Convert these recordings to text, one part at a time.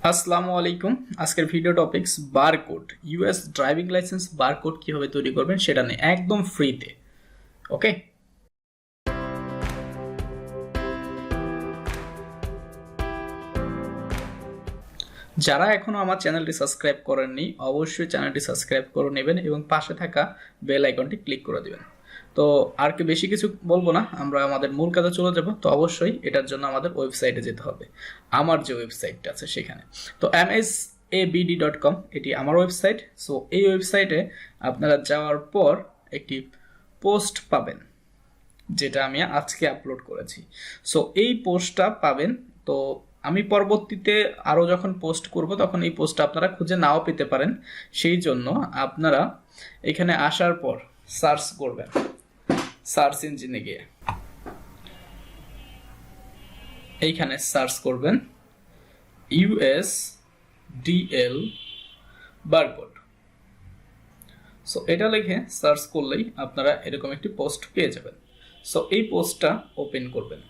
আসসালামু আলাইকুম। আজকের video topics barcode. US driving licence barcode কিভাবে তৈরি করবেন সেটা নিয়ে একদম ফ্রিতে। ওকে, যারা এখনো আমার চ্যানেলটি সাবস্ক্রাইব করেননি অবশ্যই চ্যানেলটি সাবস্ক্রাইব করে নেবেন এবং পাশে থাকা বেল আইকনটি ক্লিক করে দিবেন। তো আর কি বেশি কিছু বলবো না, আমরা আমাদের মূল কাজে চলে যাব। তো অবশ্যই এটার জন্য আমাদের ওয়েবসাইটে যেতে হবে, আমার যে ওয়েবসাইটটা আছে সেখানে। তো msabd.com এটি আমার ওয়েবসাইট। সো এই ওয়েবসাইটে আপনারা যাওয়ার পর একটি পোস্ট পাবেন, যেটা আমি আজকে আপলোড করেছি। সো এই পোস্টটা পাবেন। তো আমি পরবর্তীতে আরও যখন পোস্ট করব তখন এই পোস্টটা আপনারা খুঁজে নাও পেতে পারেন। সেই জন্য আপনারা এখানে আসার পর সার্চ করবেন, সার্চ ইঞ্জিনে গিয়ে এইখানে সার্চ করবেন USDL বারকোড। সো এটা লিখে সার্চ করলেই আপনারা এরকম একটি পোস্ট পেয়ে যাবেন। সো এই পোস্টটা ওপেন করবেন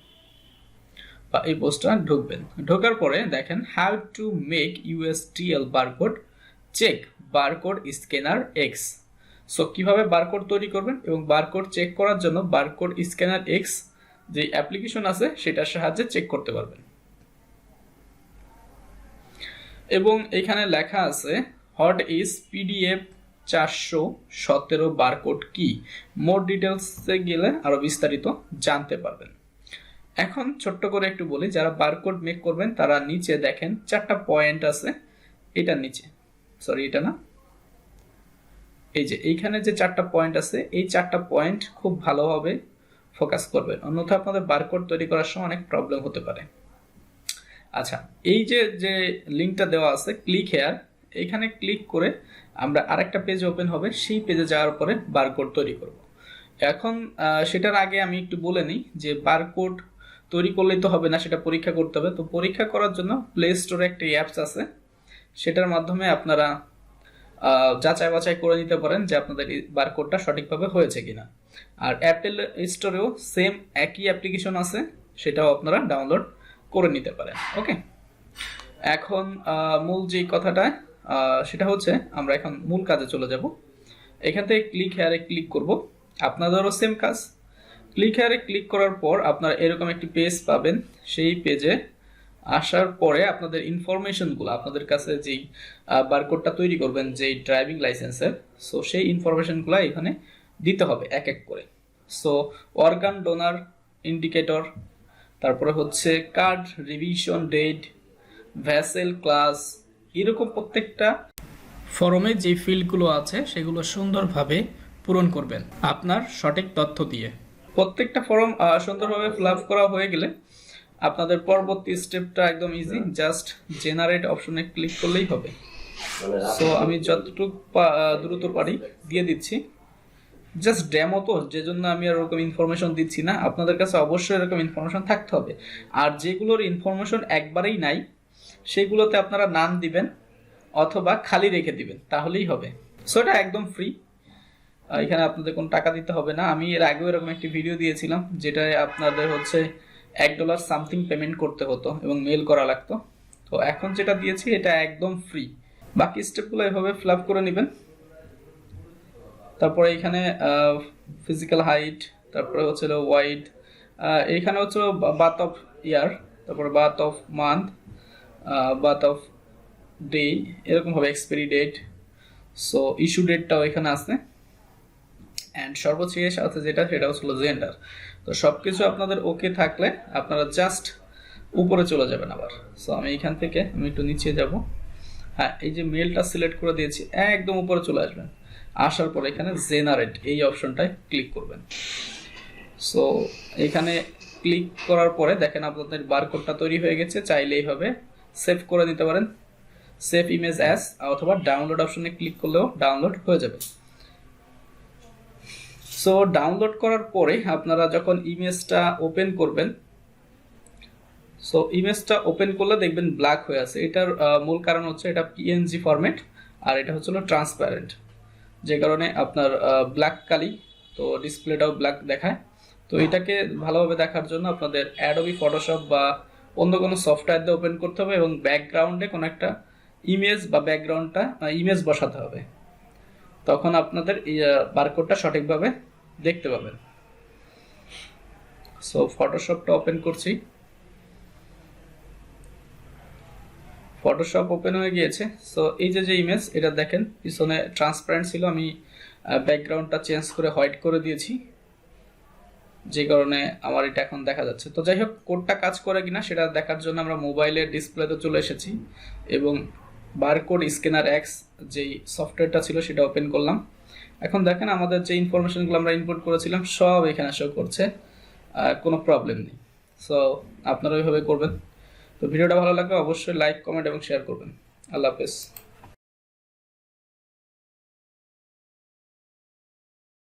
বা এই পোস্টটা ঢুকবেন। ঢোকার পরে দেখেন how to make USDL barcode check barcode scanner X. So কিভাবে বারকোড তৈরি করবেন এবং বারকোড চেক করার জন্য বারকোড স্ক্যানার এক্স যে অ্যাপ্লিকেশন আছে সেটার সাহায্যে চেক করতে পারবেন। এবং এখানে লেখা আছে হোয়াট ইজ PDF 417 বারকোড কি। মোর ডিটেলসে গেলে আরো বিস্তারিত জানতে পারবেন। এখন ছোট্ট করে একটু বলি, যারা বারকোড মেক করবেন তারা নিচে দেখেন 4টা পয়েন্ট আছে। এটার নিচে, সরি এটা না, এই যে এইখানে যে 4টা পয়েন্ট আছে এই 4টা পয়েন্ট খুব ভালোভাবে ফোকাস করবেন, অন্যথায় আপনাদের বারকোড তৈরি করার সময় অনেক প্রবলেম হতে পারে। আচ্ছা, এই যে যে লিঙ্কটা দেওয়া আছে ক্লিক হেয়ার, এখানে ক্লিক করে আমরা আরেকটা পেজ ওপেন হবে, সেই পেজে যাওয়ার পরে বারকোড তৈরি করব। এখন সেটার আগে আমি একটু বলে নিই যে বারকোড তৈরি করলেই তো হবে না, সেটা পরীক্ষা করতে হবে। তো পরীক্ষা করার জন্য প্লে স্টোরে একটা অ্যাপস আছে, সেটার মাধ্যমে আপনারা যাচাই বাছাই করে নিতে পারেন যে আপনাদের বারকোডটা সঠিকভাবে হয়েছে কিনা। আর অ্যাপেল স্টোরেও সেম একই অ্যাপ্লিকেশন আছে, সেটাও আপনারা ডাউনলোড করে নিতে পারেন। ওকে, এখন মূল যে কথাটা সেটা হচ্ছে আমরা এখন মূল কাজে চলে যাব। এখান থেকে ক্লিক হেয়ারে ক্লিক করব, আপনাদেরও সেম কাজ। ক্লিক হেয়ারে ক্লিক করার পর আপনারা এরকম একটি পেজ পাবেন। সেই পেজে আসার পরে আপনাদের ইনফরমেশনগুলো, আপনাদের কাছে যেই বারকোডটা তৈরি করবেন যেই ড্রাইভিং লাইসেন্সের, সো সেই ইনফরমেশনগুলো এখানে দিতে হবে এক এক করে। সো অর্গান ডোনার ইন্ডিকেটর, তারপরে হচ্ছে card revision date, vessel class, এরকম প্রত্যেকটা ফর্মে যে ফিল্ডগুলো আছে সেগুলো সুন্দরভাবে পূরণ করবেন আপনার সঠিক তথ্য দিয়ে। প্রত্যেকটা ফর্ম সুন্দরভাবে ফিল আপ করা হয়ে গেলে আপনাদের পরবর্তী স্টেপটা একদম ইজি, জাস্ট জেনারেট অপশনে ক্লিক করলেই হবে। সো আমি যতটুকু দ্রুত পারি দিয়ে দিচ্ছি, জাস্ট ডেমো তো, যে জন্য আমি আর ওরকম ইনফরমেশন দিচ্ছি না। আপনাদের কাছে অবশ্যই এরকম ইনফরমেশন থাকতে হবে, আর যেগুলোর ইনফরমেশন একবারেই নাই সেগুলোতে আপনারা নাম দিবেন অথবা খালি রেখে দিবেন, তাহলেই হবে। সো এটা একদম ফ্রি, এখানে আপনাদের কোনো টাকা দিতে হবে না। আমি এর আগেও এরকম একটি ভিডিও দিয়েছিলাম যেটায় আপনাদের হচ্ছে $1 সামথিং পেমেন্ট করতে হতো এবং মেল করা লাগতো। তো এখন যেটা দিয়েছি এটা একদম ফ্রি। বাকি স্টেপগুলো এভাবে ফিল আপ করে নেবেন। তারপরে এখানে ফিজিক্যাল হাইট, তারপরে হচ্ছে ওয়াইড, এখানে হচ্ছে বার্থ অফ ইয়ার, তারপরে birth of month, birth off day, এরকম হবে এক্সপায়ারি ডেট। সো ইস্যু ডেটটাও এখানে আছে। অ্যান্ড সর্বশেষ আছে যেটা, সেটা হচ্ছে জেন্ডার। তো সব কিছু আপনাদের ওকে থাকলে আপনারা জাস্ট উপরে চলে যাবেন আবার। সো আমি এখান থেকে আমি একটু নিচে যাব। হ্যাঁ, এই যে মেলটা সিলেক্ট করে দিয়েছি, একদম উপরে চলে আসবেন। আসার পর এখানে জেনারেট এই অপশনটায় ক্লিক করবেন। সো এখানে ক্লিক করার পরে দেখেন আপনাদের বারকোডটা তৈরি হয়ে গেছে। চাইলে এইভাবে সেভ করে নিতে পারেন, সেভ ইমেজ অ্যাজ, অথবা ডাউনলোড অপশনে ক্লিক করলেও ডাউনলোড হয়ে যাবে। সো ডাউনলোড করার পরে আপনারা যখন ইমেজটা ওপেন করবেন, সো ইমেজটা ওপেন করলে দেখবেন ব্ল্যাক হয়ে আছে। এটার মূল কারণ হচ্ছে এটা PNG ফরম্যাট, আর এটা হচ্ছে ট্রান্সপারেন্ট, যে কারণে আপনার ব্ল্যাক কালি, তো ডিসপ্লেটাও ব্ল্যাক দেখায়। তো এটাকে ভালোভাবে দেখার জন্য আপনাদের অ্যাডোবি ফটোশপ বা অন্য কোনো সফটওয়্যার দিয়ে ওপেন করতে হবে এবং ব্যাকগ্রাউন্ডে কোনো একটা ইমেজ বা ইমেজ বসাতে হবে, তখন আপনাদের বারকোডটা সঠিকভাবে দেখতে পাবেন। সো ফটোশপটা ওপেন করছি। ফটোশপ ওপেন হয়ে গিয়েছে। সো এই যে ইমেজ, এটা দেখেন পিছনে ট্রান্সপারেন্ট ছিল, আমি ব্যাকগ্রাউন্ডটা চেঞ্জ করে হোয়াইট করে দিয়েছি, যে কারণে আমার এটা এখন দেখা যাচ্ছে। তো যাই হোক, কোডটা কাজ করে কিনা সেটা দেখার জন্য আমরা মোবাইলের ডিসপ্লেতে চলে এসেছি এবং বারকোড স্ক্যানার এক্স যেই সফটওয়্যারটা ছিল সেটা ওপেন করলাম। এখন দেখেন আমাদের যে ইনফরমেশনগুলো আমরা ইনপুট করেছিলাম সব এখানে শো করছে, কোনো প্রবলেম নেই। সো আপনারা ওইভাবে করবেন। তো ভিডিওটা ভালো লাগলে অবশ্যই লাইক, কমেন্ট এবং শেয়ার করবেন। আল্লাহ হাফেজ।